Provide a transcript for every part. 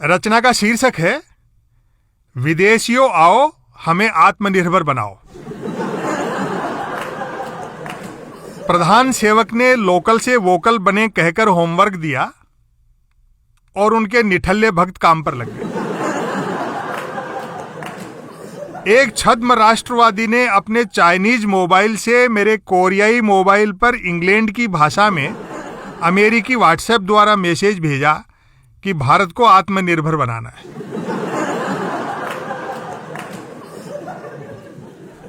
रचना का शीर्षक है विदेशियों आओ हमें आत्मनिर्भर बनाओ। प्रधान सेवक ने लोकल से वोकल बने कहकर होमवर्क दिया और उनके निठल्ले भक्त काम पर लग गए। एक छद्म राष्ट्रवादी ने अपने चाइनीज मोबाइल से मेरे कोरियाई मोबाइल पर इंग्लैंड की भाषा में अमेरिकी व्हाट्सएप द्वारा मैसेज भेजा कि भारत को आत्मनिर्भर बनाना है।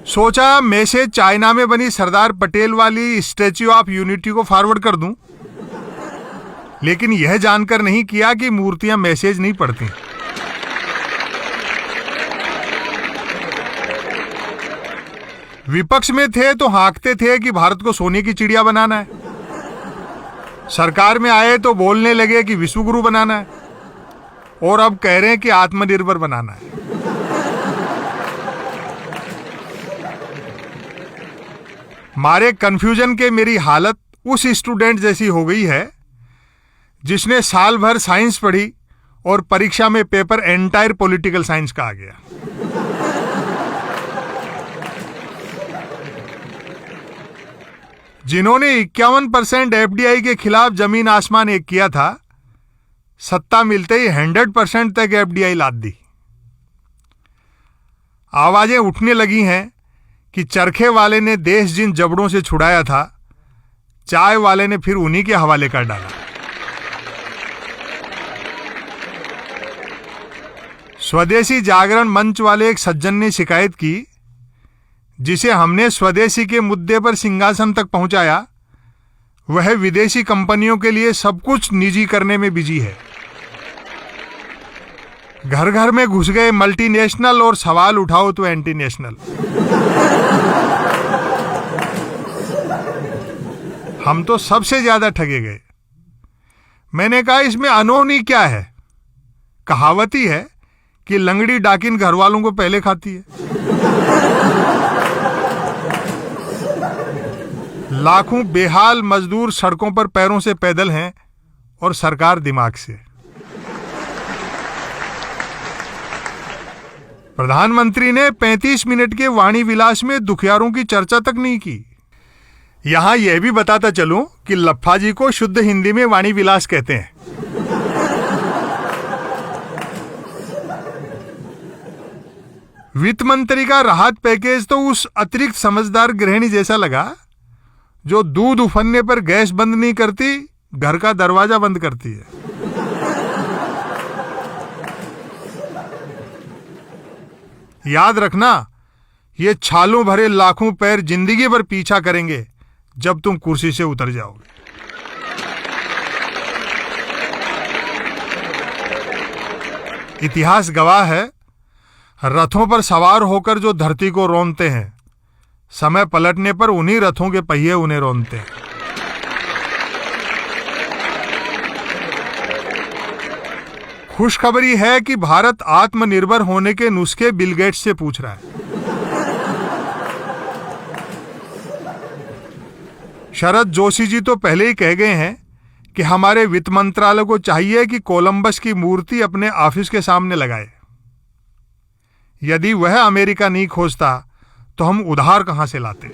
सोचा मैसेज चाइना में बनी सरदार पटेल वाली स्टैच्यू ऑफ यूनिटी को फॉरवर्ड कर दूं, लेकिन यह जानकर नहीं किया कि मूर्तियां मैसेज नहीं पढ़ती। विपक्ष में थे तो हाँकते थे कि भारत को सोने की चिड़िया बनाना है, सरकार में आए तो बोलने लगे कि विश्वगुरु बनाना है, और अब कह रहे हैं कि आत्मनिर्भर बनाना है। मारे कंफ्यूजन के मेरी हालत उस स्टूडेंट जैसी हो गई है जिसने साल भर साइंस पढ़ी और परीक्षा में पेपर एंटायर पॉलिटिकल साइंस का आ गया। जिन्होंने 51% एफडीआई के खिलाफ जमीन आसमान एक किया था, सत्ता मिलते ही 100% तक एफडीआई लाद दी। आवाजें उठने लगी हैं कि चरखे वाले ने देश जिन जबड़ों से छुड़ाया था, चाय वाले ने फिर उन्हीं के हवाले कर डाला। स्वदेशी जागरण मंच वाले एक सज्जन ने शिकायत की, जिसे हमने स्वदेशी के मुद्दे पर सिंहासन तक पहुंचाया, वह विदेशी कंपनियों के लिए सब कुछ निजी करने में बिजी है। घर घर में घुस गए मल्टीनेशनल और सवाल उठाओ तो एंटी नेशनल। हम तो सबसे ज्यादा ठगे गए। मैंने कहा इसमें अनहोनी क्या है? कहावत ही है कि लंगड़ी डाकिन घर वालों को पहले खाती है। लाखों बेहाल मजदूर सड़कों पर पैरों से पैदल हैं और सरकार दिमाग से। प्रधानमंत्री ने 35 मिनट के वाणी विलास में दुखियारों की चर्चा तक नहीं की। यहां यह भी बताता चलूं कि लफ्फा जी को शुद्ध हिंदी में वाणी विलास कहते हैं। वित्त मंत्री का राहत पैकेज तो उस अतिरिक्त समझदार गृहिणी जैसा लगा जो दूध उफनने पर गैस बंद नहीं करती, घर का दरवाजा बंद करती है। याद रखना, ये छालों भरे लाखों पैर जिंदगी भर पीछा करेंगे जब तुम कुर्सी से उतर जाओगे। इतिहास गवाह है, रथों पर सवार होकर जो धरती को रौंदते हैं, समय पलटने पर उन्हीं रथों के पहिए उन्हें रौंदते हैं। खुशखबरी है कि भारत आत्मनिर्भर होने के नुस्खे बिल गेट्स से पूछ रहा है। शरद जोशी जी तो पहले ही कह गए हैं कि हमारे वित्त मंत्रालय को चाहिए कि कोलंबस की मूर्ति अपने ऑफिस के सामने लगाए। यदि वह अमेरिका नहीं खोजता तो हम उधार कहां से लाते।